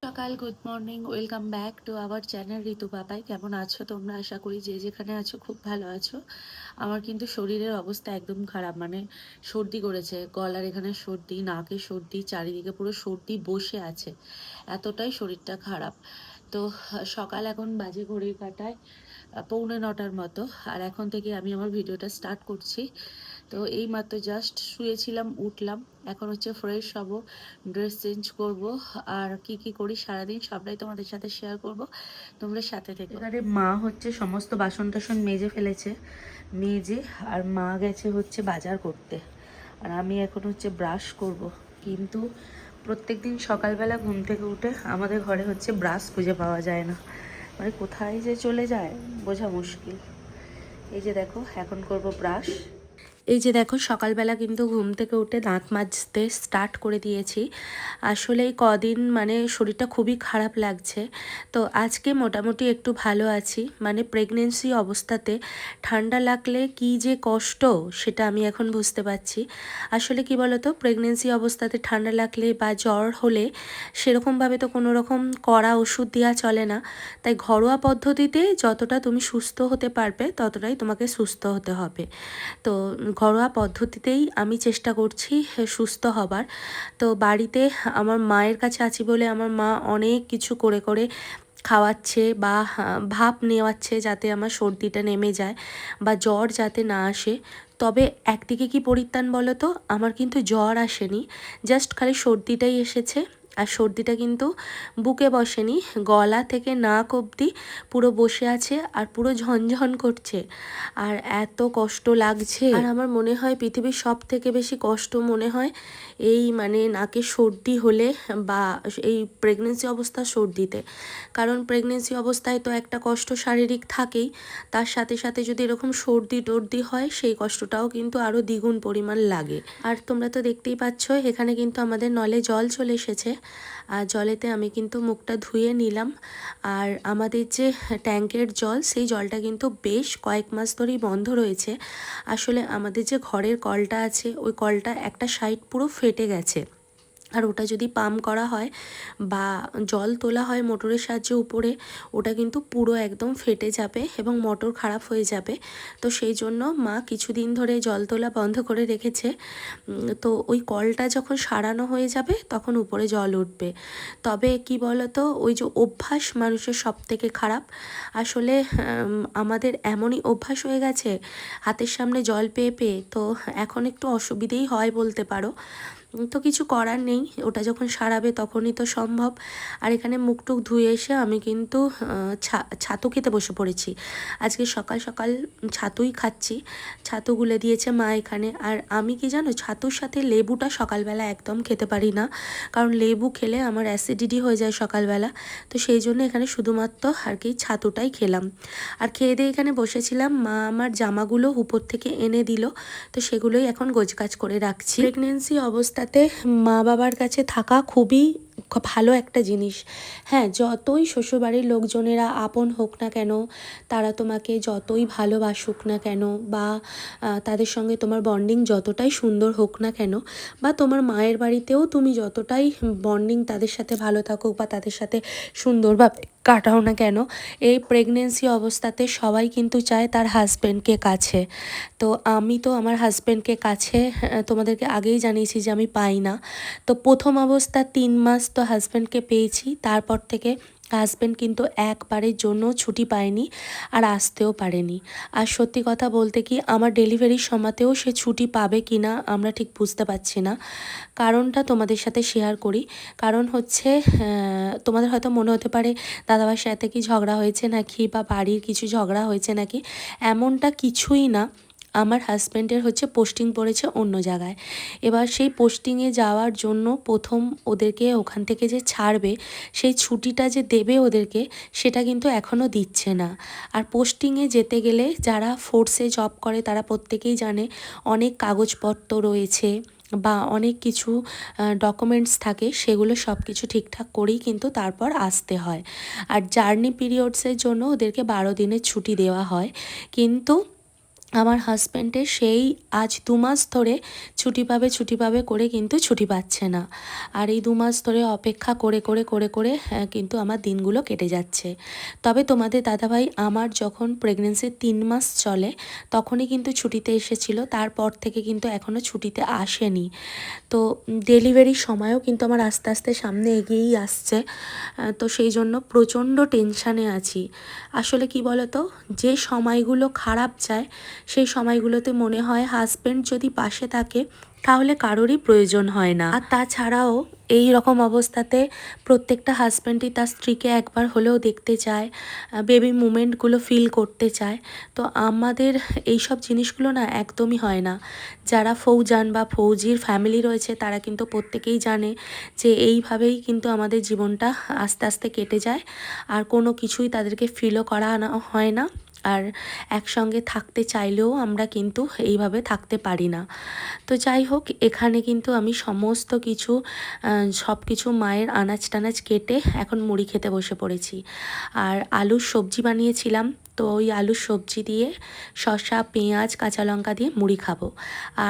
সকাল, good morning, welcome back to our channel Ritu Papai. কেমন আছো তোমরা? আশা করি যে যেখানে আছো খুব ভালো আছো। আমার কিন্তু শরীরের অবস্থা একদম খারাপ, মানে সর্দি করেছে, গলার এখানে সর্দি, নাকে সর্দি, চারিদিকে পুরো সর্দি বসে আছে, এতটাই শরীরটা খারাপ। তো সকাল এখন বাজে ঘড়ির কাঁটায় 8:45 মতো, আর এখন থেকে আমি আমার ভিডিওটা স্টার্ট করছি। তো এইমাত্র জাস্ট শুয়েছিলাম, উঠলাম, এখন হচ্ছে ফ্রেশ হব, ড্রেস চেঞ্জ করব, আর কি কি করি সারাদিন সবটাই তোমাদের সাথে শেয়ার করব। তোমরা সাথে থেকে। এবারে মা হচ্ছে সমস্ত বাসন টাসন মেজে ফেলেছে, মেজে আর মা গেছে হচ্ছে বাজার করতে, আর আমি এখন হচ্ছে ব্রাশ করব। কিন্তু প্রত্যেকদিন সকালবেলা ঘুম থেকে উঠে আমাদের ঘরে হচ্ছে ব্রাশ খুঁজে পাওয়া যায় না, মানে কোথায় যে চলে যায় বোঝা মুশকিল। এই যে দেখো এখন করব ব্রাশ। এই যে দেখো সকালবেলা কিন্তু ঘুম থেকে উঠে দাঁত মাজতে স্টার্ট করে দিয়েছি। আসলে এই কদিন মানে শরীরটা খুবই খারাপ লাগছে। তো আজকে মোটামুটি একটু ভালো আছি, মানে প্রেগনেন্সি অবস্থাতে ঠান্ডা লাগলে কি যে কষ্ট সেটা আমি এখন বুঝতে পারছি। আসলে কি বলতো, প্রেগনেন্সি অবস্থাতে ঠান্ডা লাগলে বা জ্বর হলে সেরকমভাবে তো কোনো রকম কড়া ওষুধ দেওয়া চলে না, তাই ঘরোয়া পদ্ধতিতে যতটা তুমি সুস্থ হতে পারবে ততটাই তোমাকে সুস্থ হতে হবে। তো ঘরোয়া পদ্ধতিতেই আমি চেষ্টা করছি সুস্থ হবার। তো বাড়িতে আমার মায়ের কাছে আছি বলে আমার মা অনেক কিছু করে করে খাওয়াচ্ছে বা ভাপ নেওয়াচ্ছে যাতে আমার সর্দিটা নেমে যায় বা জ্বর যাতে না আসে। তবে একদিকে কি পরিত্রাণ বলো তো, আমার কিন্তু জ্বর আসেনি, জাস্ট খালি সর্দিটাই এসেছে। আর সর্দিটা কিন্তু বুকে বসেনি, গলা থেকে নাক অবধি পুরো বসে আছে আর পুরো ঝনঝন করছে, আর এত কষ্ট লাগছে। আর আমার মনে হয় পৃথিবীর সব থেকে বেশি কষ্ট মনে হয় এই মানে নাকে সর্দি হলে বা এই প্রেগনেন্সি অবস্থা সর্দিতে। কারণ প্রেগনেন্সি অবস্থায় তো একটা কষ্ট শারীরিক থাকেই, তার সাথে সাথে যদি এরকম সর্দি টর্দি হয় সেই কষ্টটাও কিন্তু আরও দ্বিগুণ পরিমাণ লাগে। আর তোমরা তো দেখতেই পাচ্ছ এখানে কিন্তু আমাদের নলে জল চলে এসেছে, আর জলেতে আমি কিন্তু মুখটা ধুয়ে নিলাম। আর আমাদের যে ট্যাঙ্কের জল, সেই জলটা কিন্তু বেশ কয়েক মাস ধরেই বন্ধ রয়েছে। আসলে আমাদের যে ঘরের কলটা আছে ওই কলটা একটা সাইড পুরো ফেটে গেছে, আর ওটা যদি পাম্প করা হয় বা জল তোলা হয় মোটরের সাহায্যে উপরে, ওটা কিন্তু পুরো একদম ফেটে যাবে এবং মোটর খারাপ হয়ে যাবে। তো সেই জন্য মা কিছুদিন ধরে জল তোলা বন্ধ করে রেখেছে। তো ওই কলটা যখন সারানো হয়ে যাবে তখন উপরে জল উঠবে। তবে কি বলতো, ওই যে অভ্যাস মানুষের সব থেকে খারাপ। আসলে আমাদের এমনই অভ্যাস হয়ে গেছে হাতের সামনে জল পেয়ে পেয়ে, তো এখন একটু অসুবিধেই হয় বলতে পারো। তো কিছু করার নেই, ওটা যখন সারাবে তখনই তো সম্ভব। আর এখানে মুখ টুক ধুয়ে এসে আমি কিন্তু ছাতু খেতে বসে পড়েছি। আজকে সকাল সকাল ছাতুই খাচ্ছি, ছাতু গুলে দিয়েছে মা এখানে। আর আমি কি জানো, ছাতুর সাথে লেবুটা সকালবেলা একদম খেতে পারি না, কারণ লেবু খেলে আমার অ্যাসিডিটি হয়ে যায় সকালবেলা। তো সেই জন্য এখানে শুধুমাত্র আর কি ছাতুটাই খেলাম। আর খেয়ে দিয়ে এখানে বসেছিলাম, মা আমার জামাগুলো উপর থেকে এনে দিল, তো সেগুলোই এখন গোছগাছ করে রাখছি। প্রেগনেন্সি অবস্থাতে মা বাবার কাছে থাকা খুবই ভালো একটা জিনিস। হ্যাঁ, যতই শ্বশুরবাড়ির লোকজনেরা আপন হোক না কেন, তারা তোমাকে যতই ভালোবাসুক না কেন, বা তাদের সঙ্গে তোমার বন্ডিং যতটাই সুন্দর হোক না কেন, বা তোমার মায়ের বাড়িতেও তুমি যতটাই বন্ডিং তাদের সাথে ভালো থাকুক বা তাদের সাথে সুন্দরভাবে কাটাও না কেন, এই প্রেগনেন্সি অবস্থাতে সবাই কিন্তু চায় তার হাজব্যান্ডকে কাছে। তো আমি তো আমার হাজব্যান্ডকে কাছে তোমাদেরকে আগেই জানিয়েছি যে আমি পাই না। তো প্রথম অবস্থা 3 মাস তো হাজব্যান্ডকে পেয়েছি, তারপর থেকে হাজব্যান্ড কিন্তু একবারের জন্য ছুটি পায়নি আর আসতেও পারেনি। আর সত্যি কথা বলতে কি, আমার ডেলিভারির সময়তেও সে ছুটি পাবে কি না আমরা ঠিক বুঝতে পারছি না। কারণটা তোমাদের সাথে শেয়ার করি। কারণ হচ্ছে তোমাদের হয়তো মনে হতে পারে দাদাভাইয়ের সাথে কি ঝগড়া হয়েছে নাকি, বা বাড়ির কিছু ঝগড়া হয়েছে নাকি। এমনটা কিছুই না। আমার হাজব্যান্ডের হচ্ছে পোস্টিং পড়েছে অন্য জায়গায়। এবার সেই পোস্টিংয়ে যাওয়ার জন্য প্রথম ওদেরকে ওখান থেকে যে ছাড়বে, সেই ছুটিটা যে দেবে ওদেরকে, সেটা কিন্তু এখনও দিচ্ছে না। আর পোস্টিংয়ে যেতে গেলে যারা ফোর্সে জব করে তারা প্রত্যেকেই জানে অনেক কাগজপত্র রয়েছে বা অনেক কিছু ডকুমেন্টস থাকে, সেগুলো সব কিছু ঠিকঠাক করেই কিন্তু তারপর আসতে হয়। আর জার্নি পিরিয়ডসের জন্য ওদেরকে 12 দিনের ছুটি দেওয়া হয়। কিন্তু আমার হাজব্যান্ডের সেই আজ 2 মাস ধরে ছুটি পাবে করে কিন্তু ছুটি পাচ্ছে না। আর এই 2 মাস ধরে অপেক্ষা করে কিন্তু আমার দিনগুলো কেটে যাচ্ছে। তবে তোমাদের দাদাভাই আমার যখন প্রেগনেন্সির 3 মাস চলে তখনই কিন্তু ছুটিতে এসেছিল। তারপর থেকে কিন্তু এখনও ছুটিতে আসেনি। তো ডেলিভারির সময়ও কিন্তু আমার আস্তে আস্তে সামনে এগিয়েই আসছে। তো সেই জন্য প্রচণ্ড টেনশানে আছি। আসলে কি বলো তো, যে সময়গুলো খারাপ যায় সেই সময়গুলোতে মনে হয় হাজব্যান্ড যদি পাশে থাকে তাহলে কারোরই প্রয়োজন হয় না। আর তাছাড়াও এই রকম অবস্থাতে প্রত্যেকটা হাজব্যান্ডই তার স্ত্রীকে একবার হলেও দেখতে চায়, বেবি মুমেন্টগুলো ফিল করতে চায়। তো আমাদের এইসব জিনিসগুলো না একদমই হয় না। যারা ফৌজান বা ফৌজির ফ্যামিলি রয়েছে তারা কিন্তু প্রত্যেকেই জানে যে এইভাবেই কিন্তু আমাদের জীবনটা আস্তে আস্তে কেটে যায়, আর কোনো কিছুই তাদেরকে ফিলও করা হয় না। আর একসঙ্গে থাকতে চাইলেও আমরা কিন্তু এইভাবে থাকতে পারি না। তো যাই হোক, এখানে কিন্তু আমি সমস্ত কিছু সব কিছু মায়ের আনাজ টানাজ কেটে এখন মুড়ি খেতে বসে পড়েছি। আর আলুর সবজি বানিয়েছিলাম, তো ওই আলুর সবজি দিয়ে শসা, পেঁয়াজ, কাঁচা লঙ্কা দিয়ে মুড়ি খাবো।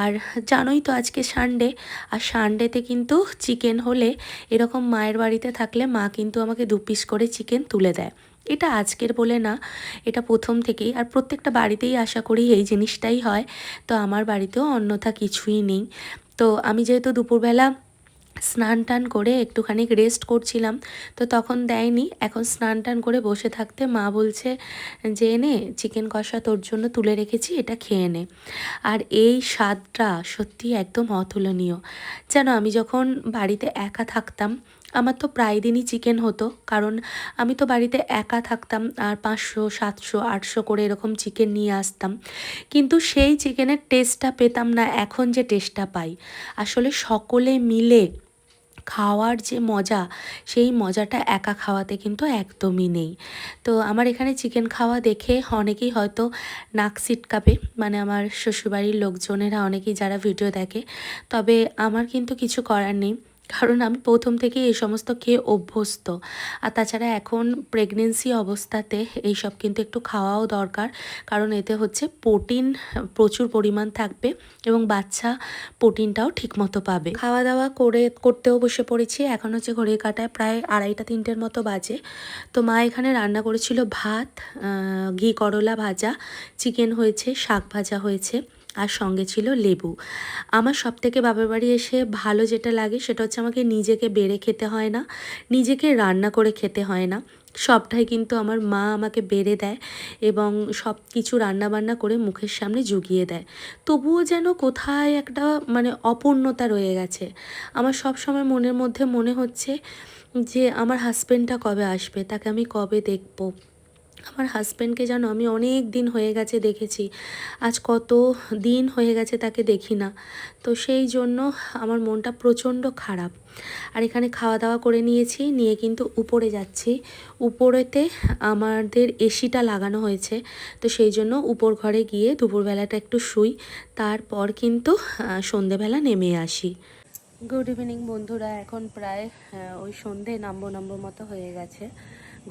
আর জানোই তো আজকে সানডে, আর সানডেতে কিন্তু চিকেন হলে এরকম মায়ের বাড়িতে থাকলে মা কিন্তু আমাকে 2 পিস করে চিকেন তুলে দেয়। এটা আজকের বলে না, এটা প্রথম থেকেই, আর প্রত্যেকটা বাড়িতেই আশা করি এই জিনিসটাই হয়। তো আমার বাড়িতেও অন্যথা কিছুই নেই। তো আমি যেহেতু দুপুরবেলা স্নান টান করে একটুখানি রেস্ট করছিলাম, তো তখন দেয়নি। এখন স্নান টান করে বসে থাকতে মা বলছে যে এনে চিকেন কষা তোর জন্য তুলে রেখেছি, এটা খেয়ে নে। আর এই স্বাদটা সত্যি একদম অতুলনীয়। যেন আমি যখন বাড়িতে একা থাকতাম আমার তো প্রায় দিনই চিকেন হতো, কারণ আমি তো বাড়িতে একা থাকতাম আর 500, 700, 800 করে এরকম চিকেন নিয়ে আসতাম। কিন্তু সেই চিকেনের টেস্টটা পেতাম না এখন যে টেস্টটা পাই। আসলে সকলে মিলে খাওয়ার যে মজা, সেই মজাটা একা খাওয়াতে কিন্তু একদমই নেই। তো আমার এখানে চিকেন খাওয়া দেখে অনেকেই হয়তো নাক সিটকাবে, মানে আমার শ্বশুরবাড়ির লোকজনেরা অনেকেই যারা ভিডিও দেখে। তবে আমার কিন্তু কিছু করার নেই, কারণ আমি প্রথম থেকেই এই সমস্ত খেয়ে অভ্যস্ত। আর তাছাড়া এখন প্রেগনেন্সি অবস্থাতে এইসব কিন্তু একটু খাওয়াও দরকার, কারণ এতে হচ্ছে প্রোটিন প্রচুর পরিমাণ থাকবে এবং বাচ্চা প্রোটিনটাও ঠিকমতো পাবে। খাওয়া দাওয়া করতেও বসে পড়েছি। এখন হচ্ছে ঘড়ির কাঁটায় প্রায় 2:30, 3টের মতো বাজে। তো মা এখানে রান্না করেছিল ভাত, ঘি করলা ভাজা, চিকেন হয়েছে, শাক ভাজা হয়েছে, আর সঙ্গে ছিল লেবু। আমার সবথেকে বাপের বাড়ি এসে ভালো যেটা লাগে সেটা হচ্ছে আমাকে নিজেকে বেড়ে খেতে হয় না, নিজেকে রান্না করে খেতে হয় না। সবটাই কিন্তু আমার মা আমাকে বেড়ে দেয় এবং সব কিছু রান্নাবান্না করে মুখের সামনে জুগিয়ে দেয়। তবুও যেন কোথায় একটা মানে অপূর্ণতা রয়ে গেছে। আমার সব সময় মনের মধ্যে মনে হচ্ছে যে আমার হাজবেন্ডটা কবে আসবে, তাকে আমি কবে দেখব। আমার হাজব্যান্ডকে যেন আমি অনেক দিন হয়ে গেছে দেখেছি, আজ কত দিন হয়ে গেছে তাকে দেখি না। তো সেই জন্য আমার মনটা প্রচণ্ড খারাপ। আর এখানে খাওয়া দাওয়া করে নিয়েছি, নিয়ে কিন্তু উপরে যাচ্ছি। উপরেতে আমাদের এসিটা লাগানো হয়েছে, তো সেই জন্য উপর ঘরে গিয়ে দুপুরবেলাটা একটু শুই, তারপর কিন্তু সন্ধেবেলা নেমে আসি। গুড ইভিনিং বন্ধুরা, এখন প্রায় ওই সন্ধে নামবো মতো হয়ে গেছে।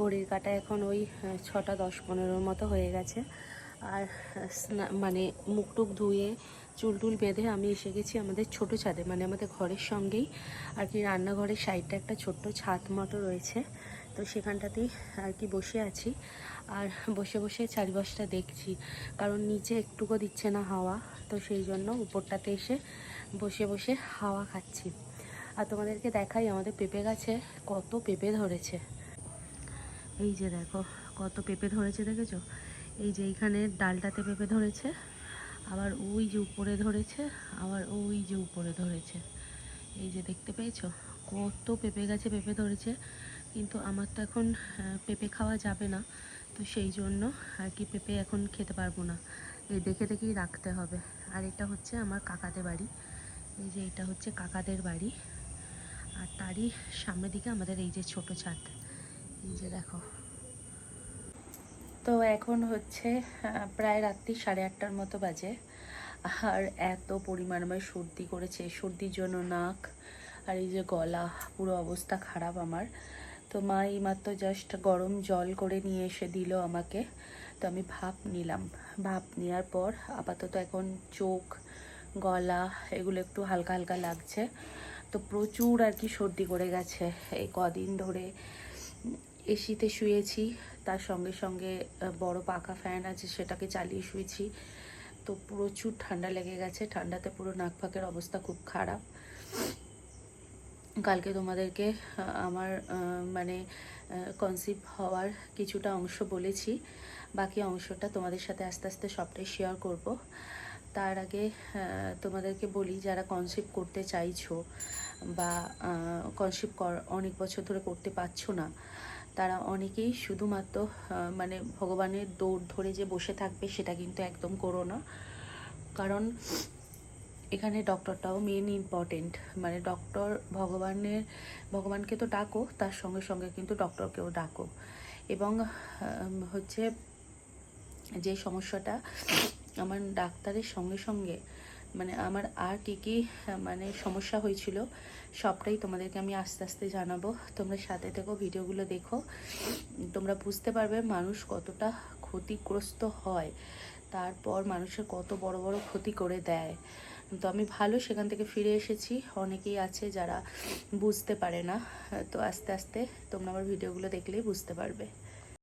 ঘড়ির কাঁটায় এখন ওই 6টা 10-15 মতো হয়ে গেছে। আর মানে মুখ টুক ধুয়ে চুল টুল বেঁধে আমি এসে গেছি আমাদের ছোট ছাদে, মানে আমাদের ঘরের সঙ্গেই আর কি রান্নাঘরের সাইডটা একটা ছোট্ট ছাদ মতো রয়েছে। তো সেখানটাতেই আর কি বসে আছি, আর বসে বসে চারিপাশটা দেখছি, কারণ নিচে একটুকু দিচ্ছে না হাওয়া। তো সেই জন্য উপরটাতে এসে বসে বসে হাওয়া খাচ্ছি। আর তোমাদেরকে দেখাই আমাদের পেঁপে গাছে কত পেঁপে ধরেছে। এই যে দেখো কত পেঁপে ধরেছে, দেখেছো? এই যে এইখানে ডালটাতে পেঁপে ধরেছে, আবার ওই যে উপরে ধরেছে, আবার ওই যে উপরে ধরেছে। এই যে দেখতে পেয়েছো কত পেঁপে গাছে পেঁপে ধরেছে। কিন্তু আমার তো এখন পেঁপে খাওয়া যাবে না, তো সেই জন্য আর কি পেঁপে এখন খেতে পারবো না, এই দেখে দেখেই রাখতে হবে। আর এটা হচ্ছে আমার কাকাদের বাড়ি, এই যে এটা হচ্ছে কাকাদের বাড়ি, আর তারই সামনের দিকে আমাদের এই যে ছোট ছাদ, এই যে দেখো। তো এখন হচ্ছে প্রায় রাত্রি 8:30টার মতো বাজে, আর এত পরিমাণ আমার সর্দি করেছে, সর্দির জন্য নাক আর এই যে গলা পুরো অবস্থা খারাপ আমার। তো মা এইমাত্র জাস্ট গরম জল করে নিয়ে এসে দিল আমাকে, তো আমি ভাপ নিলাম। ভাপ নেওয়ার পর আপাতত এখন চোখ, গলা এগুলো একটু হালকা হালকা লাগছে। তো প্রচুর আর কি সর্দি করে গেছে এই কদিন ধরে। এসিতে শুয়েছি, তার সঙ্গে সঙ্গে বড় পাখা ফ্যান আছে সেটাকে চালিয়ে শুয়েছি। তো প্রচুর ঠান্ডা লেগে গেছে, ঠান্ডাতে পুরো নাক ফাঁকের অবস্থা খুব খারাপ। কালকে তোমাদেরকে আমার মানে কনসিভ হওয়ার কিছুটা অংশ বলেছি, বাকি অংশটা তোমাদের সাথে আস্তে আস্তে সবটাই শেয়ার করব। তার আগে তোমাদেরকে বলি, যারা কনসিভ করতে চাইছো বা কনসিভ অনেক বছর ধরে করতে পারছো না, তারা অনেকেই শুধুমাত্র মানে ভগবানের দৌড় ধরে যে বসে থাকবে সেটা কিন্তু একদম করো না। কারণ এখানে ডক্টরটাও মেন ইম্পর্টেন্ট। মানে ভগবানকে তো ডাকো, তার সঙ্গে সঙ্গে কিন্তু ডক্টরকেও ডাকো। এবং হচ্ছে যে সমস্যাটা আমার ডাক্তারের সঙ্গে সঙ্গে মানে আমার আর কি মানে সমস্যা হয়েছিল সবটাই তোমাদেরকে আমি আস্তে আস্তে জানাবো। তোমরা সাথে থেকো, ভিডিওগুলো দেখো, তোমরা বুঝতে পারবে মানুষ কতটা ক্ষতিগ্রস্ত হয়, তারপর মানুষের কত বড় বড় ক্ষতি করে দেয়। তো আমি ভালো সেখান থেকে ফিরে এসেছি। অনেকেই আছে যারা বুঝতে পারে না, তো আস্তে আস্তে তোমরা আমার ভিডিওগুলো দেখলেই বুঝতে পারবে।